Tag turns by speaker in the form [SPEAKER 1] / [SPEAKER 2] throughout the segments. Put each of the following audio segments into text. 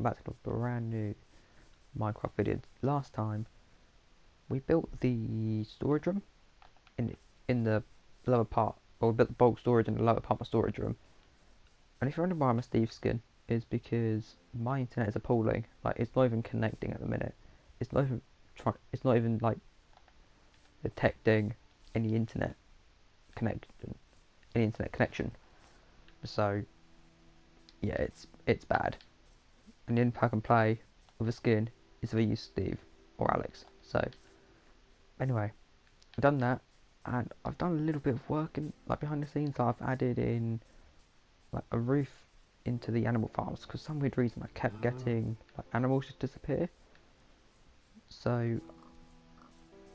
[SPEAKER 1] welcome back to a brand new Minecraft video. Last time we built the storage room in the lower part, or we built the bulk storage in the lower part of my storage room. And if you're wondering why I'm a Steve skin, is because my internet is appalling. Like, it's not even connecting at the minute. It's not even like detecting any internet connection. So yeah, it's bad. And the only I can play with a skin is if I use Steve or Alex. So anyway, I've done that, and I've done a little bit of work in like behind the scenes. I've added in like a roof into the animal farms because some weird reason I kept getting like animals just disappear. So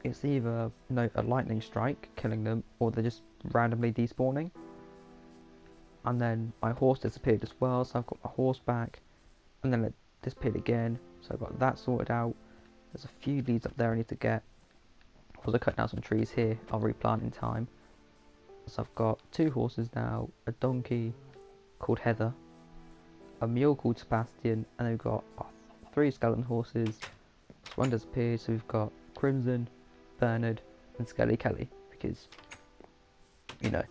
[SPEAKER 1] it's either a lightning strike killing them, or they're just randomly despawning. And then my horse disappeared as well, so I've got my horse back, and then it disappeared again, so I've got that sorted out. There's a few leads up there I need to get. Also cut down some trees here, I'll replant in time. So I've got 2 horses now, a donkey called Heather, a mule called Sebastian, and then we've got 3 skeleton horses. One disappeared, so we've got Crimson, Bernard, and Skelly Kelly, because, you know,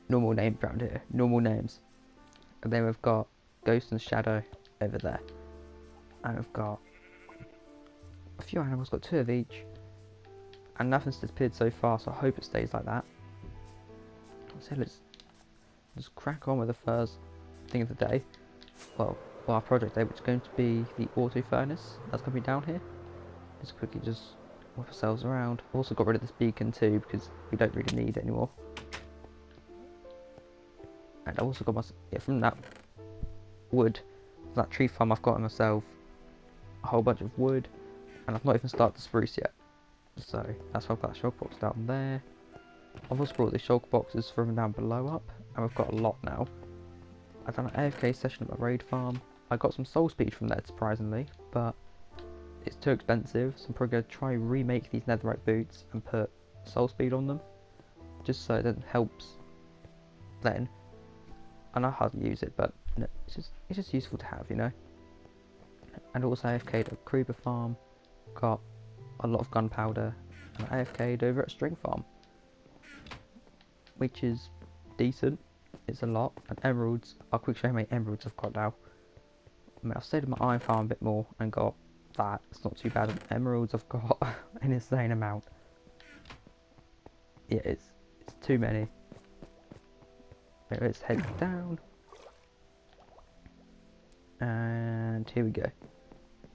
[SPEAKER 1] normal names around here, normal names. And then we've got Ghost and Shadow over there. And we've got a few animals, got 2 of each. And nothing's disappeared so far, so I hope it stays like that. So let's just crack on with the first thing of the day. Well, our project day, which is going to be the auto furnace that's going to be down here. Just quickly whip ourselves around. Also got rid of this beacon too, because we don't really need it anymore. And I also got from that wood, that tree farm, I've got myself a whole bunch of wood, and I've not even started the spruce yet. So that's why I've got a shulk box down there. I've also brought the shulk boxes from down below up, and we've got a lot now. I've done an AFK session at my raid farm. I got some soul speed from there, surprisingly, but it's too expensive, so I'm probably going to try and remake these netherite boots and put soul speed on them, just so it helps then. I know how to use it, but no, it's just useful to have, you know. And also AFK'd at Kruber farm, got a lot of gunpowder, and I AFK'd over at String farm, which is decent. It's a lot. And emeralds, I'll quickly show you how many emeralds I've got now. I mean, I've stayed in my iron farm a bit more and got that. It's not too bad. And emeralds, I've got an insane amount. Yeah, it's too many. Let's head down. And here we go.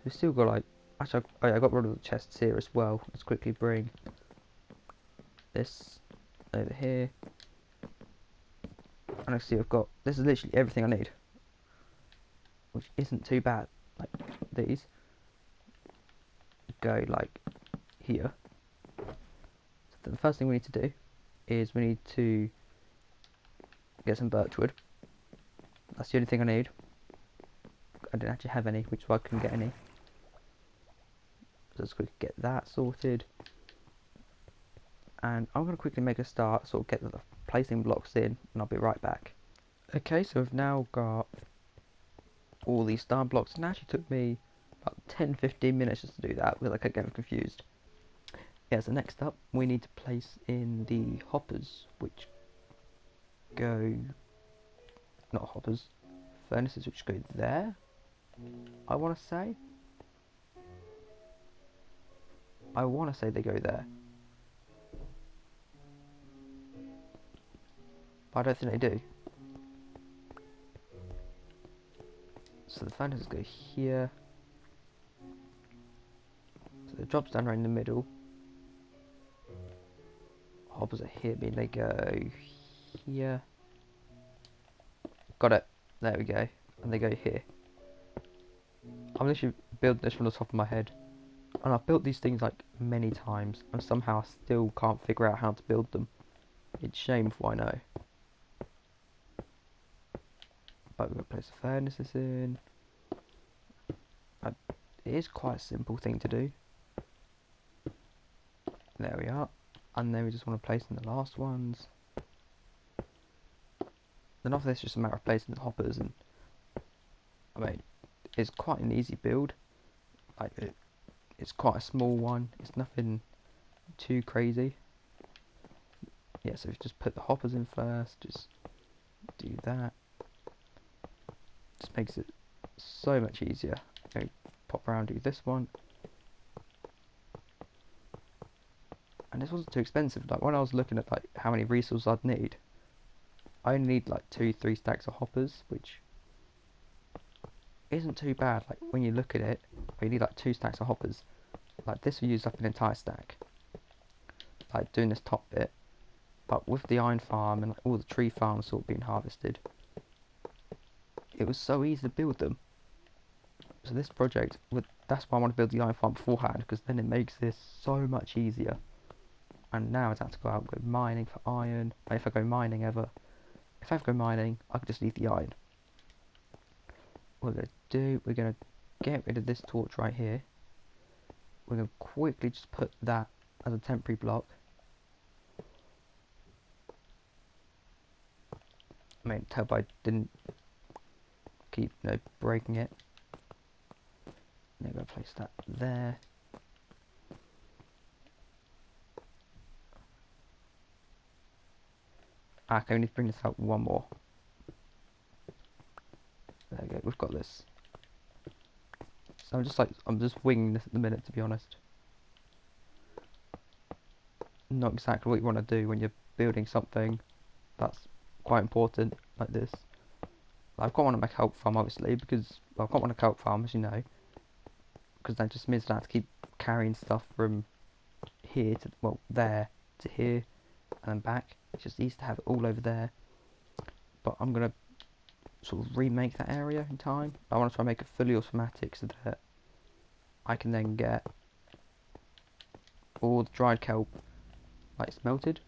[SPEAKER 1] We've still got like, actually, I got rid of the chests here as well. Let's quickly bring this over here. And I see I've got, this is literally everything I need, which isn't too bad. Like these go like here. So the first thing we need to do is we need to get some birchwood. That's the only thing I need. I didn't actually have any, which is why I couldn't get any. So let's quickly get that sorted. And I'm going to quickly make a start, sort of get the placing blocks in, and I'll be right back. Okay, so we've now got all these star blocks, and it actually took me about 10-15 minutes just to do that, because I kept getting confused. Yeah, so next up, we need to place in the hoppers, which go, not hoppers, furnaces which go there, I want to say. They go there. But I don't think they do. So the furnaces go here. So the drops down right in the middle. Hoppers are here, mean they go here. Got it. There we go. And they go here. I'm literally building this from the top of my head. And I've built these things like many times, and somehow I still can't figure out how to build them. It's shameful, I know. But we're going to place the furnaces in. It is quite a simple thing to do. There we are. And then we just want to place in the last ones. Then after this, it's just a matter of placing the hoppers. And I mean, it's quite an easy build. Like it's quite a small one. It's nothing too crazy. Yeah, so just put the hoppers in first. Just do that. Just makes it so much easier. Okay, pop around, do this one. And this wasn't too expensive. Like when I was looking at like how many resources I'd need, I only need like 2-3 stacks of hoppers, which isn't too bad. Like when you look at it, you need like 2 stacks of hoppers. Like this will use up an entire stack. Like doing this top bit, but with the iron farm and like, all the tree farms sort of being harvested, it was so easy to build them. So this project, that's why I want to build the iron farm beforehand, because then it makes this so much easier. And now I have to go out and go mining for iron. And if I go mining ever, if I go mining, I can just leave the iron. What we're going to do, we're going to get rid of this torch right here. We're going to quickly just put that as a temporary block. I mean, hope I didn't keep breaking it. Now I'm going to place that there. Okay, we need to bring this out one more. There we go, we've got this. So I'm just winging this at the minute, to be honest. Not exactly what you want to do when you're building something that's quite important, like this. I've got one on my kelp farm, obviously, because, well, I've got one on a kelp farm, as you know. Because that just means that I have to keep carrying stuff from here to, well, there to here, and then back. It's just easy to have it all over there. But I'm going to sort of remake that area in time. I want to try and make it fully automatic so that I can then get all the dried kelp like smelted,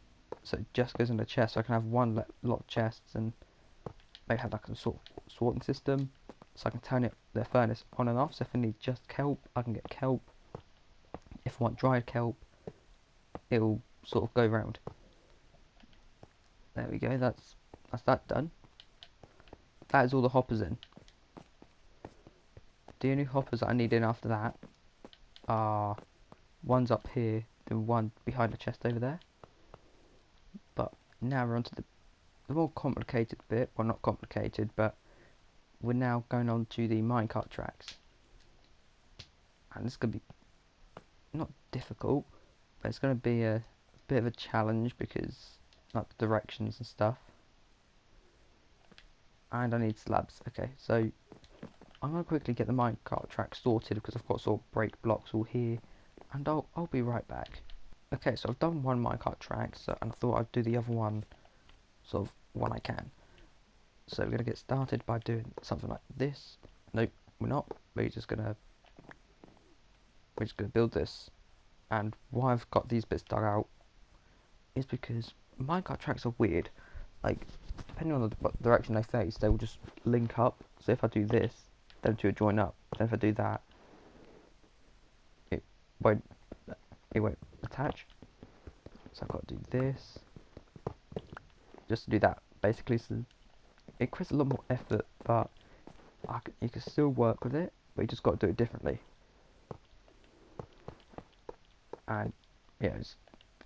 [SPEAKER 1] so it just goes in the chest. So I can have one lot of chests and maybe have like a sort of sorting system, so I can turn the furnace on and off. So if I need just kelp, I can get kelp. If I want dried kelp, it'll sort of go round. There we go. That's that done. That is all the hoppers in. The only hoppers that I need in after that are one's up here, then one behind the chest over there. But now we're on to the more complicated bit. Well, not complicated, but we're now going on to the minecart tracks. And this is going to be not difficult, but it's going to be a bit of a challenge because like the directions and stuff. And I need slabs. Okay, so I'm going to quickly get the minecart track sorted because I've got sort of break blocks all here, and I'll be right back. Okay, so I've done one minecart track, and I thought I'd do the other one sort of when I can. So we're going to get started by doing something like this. Nope, we're not. We're just gonna build this. And why I've got these bits dug out is because minecart tracks are weird. Like, depending on the direction they face, they will just link up. So if I do this, them two will join up. Then if I do that, it won't attach. So I've got to do this just to do that. Basically, so it requires a lot more effort, but you can still work with it, but you just got to do it differently. And yeah,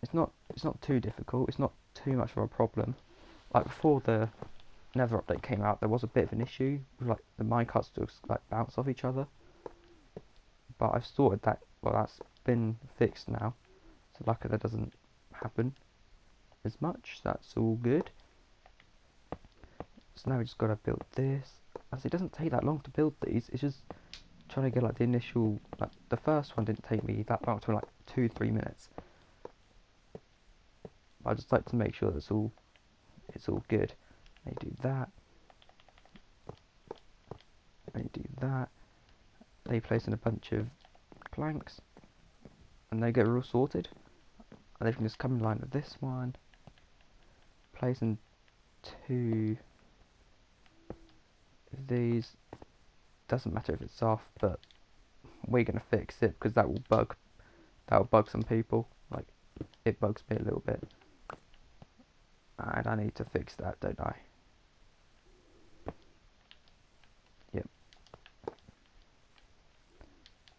[SPEAKER 1] it's not too difficult. It's not too much of a problem. Like before the Nether update came out, there was a bit of an issue with like the minecarts still like bounce off each other. But I've sorted that. Well, that's been fixed now, so luckily that doesn't happen as much. That's all good. So now we just got to build this. As it doesn't take that long to build these. It's just trying to get like the initial. Like the first one didn't take me that long, to like 2-3 minutes. I just like to make sure that it's all good. And you do that. And you do that. Then you place in a bunch of planks, and they get all sorted. And then you can just come in line with this one. Place in 2 of these. Doesn't matter if it's off, but we're gonna fix it because that will bug some people. Like it bugs me a little bit, and I need to fix that, don't I? Yep.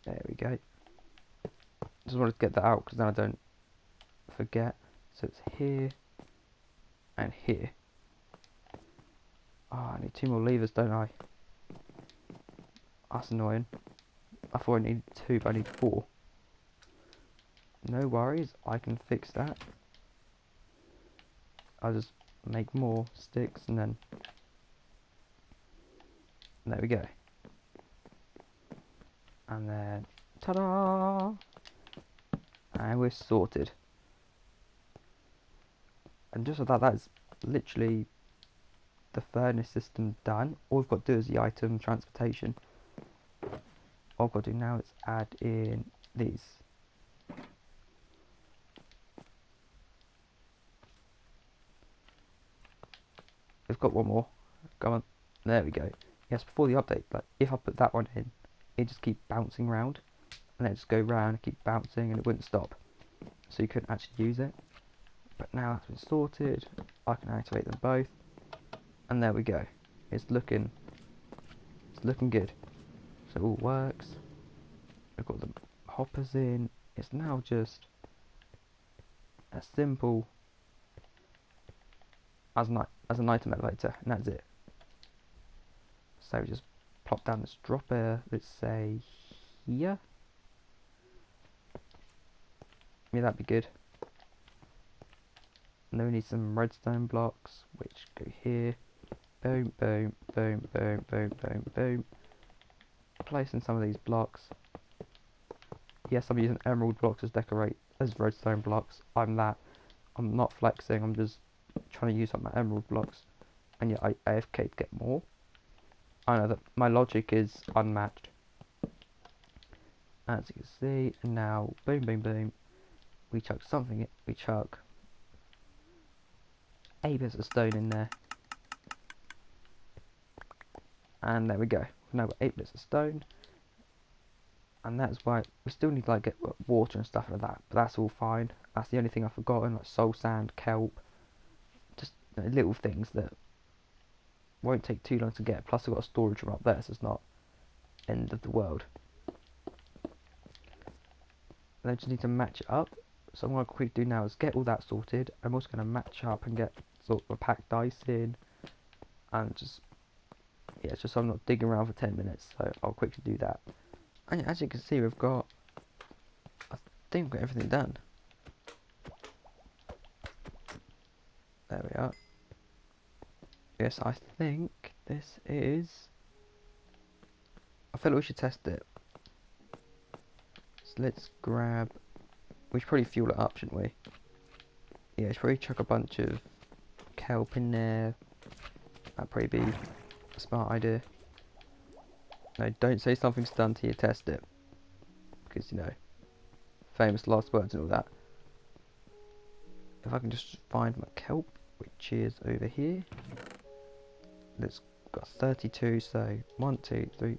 [SPEAKER 1] There we go. Just wanted to get that out because then I don't forget. So it's here and here. Oh, I need 2 more levers, don't I? That's annoying. I thought I needed 2, but I need 4. No worries, I can fix that. I'll just make more sticks and then... There we go. And then... Ta-da! And we're sorted. And just like that, that is literally the furnace system done. All we've got to do is the item transportation. All I've got to do now is add in these. We've got one more. Go on. There we go. Yes, before the update, but if I put that one in, it just keep bouncing around. And then just go round and keep bouncing and it wouldn't stop. So you couldn't actually use it. But now that's been sorted, I can activate them both. And there we go. It's looking good. So it all works. We've got the hoppers in. It's now just as simple as an item elevator, and that's it. So we just plop down this dropper, let's say here. Yeah, that'd be good. And then we need some redstone blocks, which go here. Boom, boom, boom, boom, boom, boom, boom. Placing some of these blocks. Yes, I'm using emerald blocks as redstone blocks. I'm not flexing, I'm just trying to use up my emerald blocks. And yeah, I AFK to get more. I know that my logic is unmatched. As you can see, and now boom, boom, boom. We chuck something, we chuck 8 bits of stone in there. And there we go. We've now got 8 bits of stone. And that's why we still need to like get water and stuff like that, but that's all fine. That's the only thing I've forgotten, like soul sand, kelp, just little things that won't take too long to get. Plus I've got a storage room up there, so it's not end of the world. And I just need to match it up. So what I'm going to quickly do now is get all that sorted. I'm also going to match up and get sort of a packed dice in, and just yeah, it's just so I'm not digging around for 10 minutes. So I'll quickly do that. And as you can see, I think we've got everything done. There we are. Yes, I think this is... I feel like we should test it. So let's grab... We should probably fuel it up, shouldn't we? Yeah, should probably chuck a bunch of kelp in there. That'd probably be a smart idea. No, don't say something's done till you test it. Because, you know, famous last words and all that. If I can just find my kelp, which is over here. Let's got 32, so 1, 2, 3.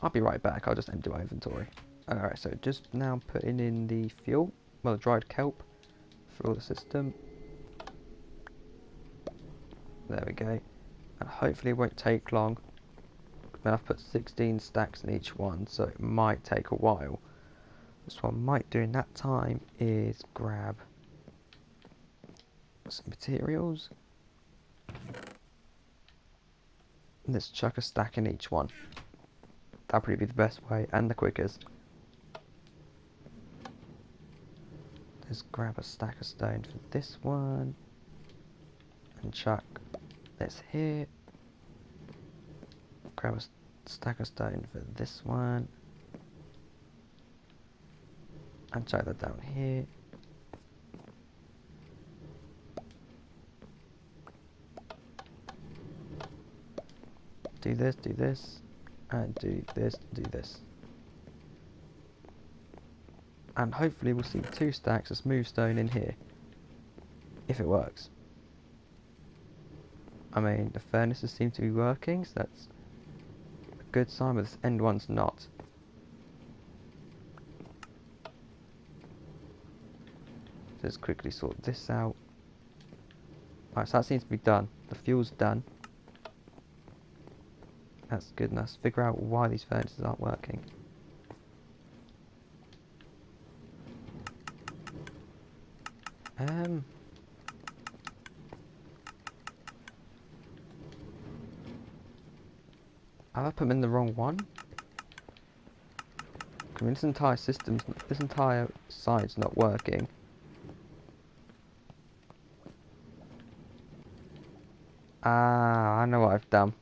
[SPEAKER 1] I'll be right back, I'll just empty my inventory. Alright, so just now putting in the fuel, well, the dried kelp for all the system. There we go. And hopefully it won't take long. Then I've put 16 stacks in each one, so it might take a while. So what I might do in that time is grab some materials. Let's chuck a stack in each one. That'll probably be the best way and the quickest. Let's grab a stack of stone for this one and chuck this here. Grab a stack of stone for this one and chuck that down here. Do this, and do this. And hopefully we'll see 2 stacks of smooth stone in here, if it works. I mean, the furnaces seem to be working, so that's a good sign, but this end one's not. Let's quickly sort this out. Alright, so that seems to be done. The fuel's done. That's good. Let's figure out why these furnaces aren't working. Have I put them in the wrong one? I mean, this entire side's not working. Ah, I know what I've done.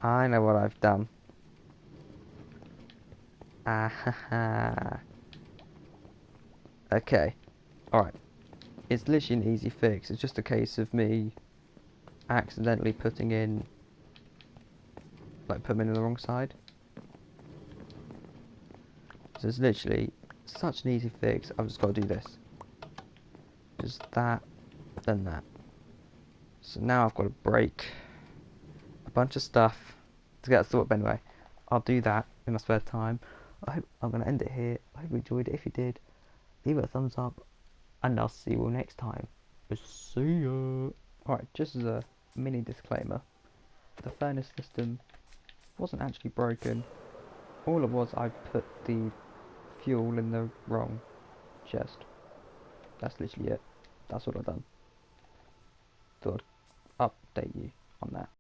[SPEAKER 1] I know what I've done. Ah ha ha. Okay. Alright. It's literally an easy fix. It's just a case of me accidentally putting in, like, put them in the wrong side. So it's literally such an easy fix. I've just got to do this. Just that, then that. So now I've got to break a bunch of stuff to get it sorted. But anyway, I'll do that in my spare time. I'm going to end it here. I hope you enjoyed it. If you did, leave it a thumbs up, and I'll see you all next time. See ya! Alright, just as a mini disclaimer, the furnace system wasn't actually broken. All it was, I put the fuel in the wrong chest. That's literally it. That's what I've done. Thought I'd update you on that.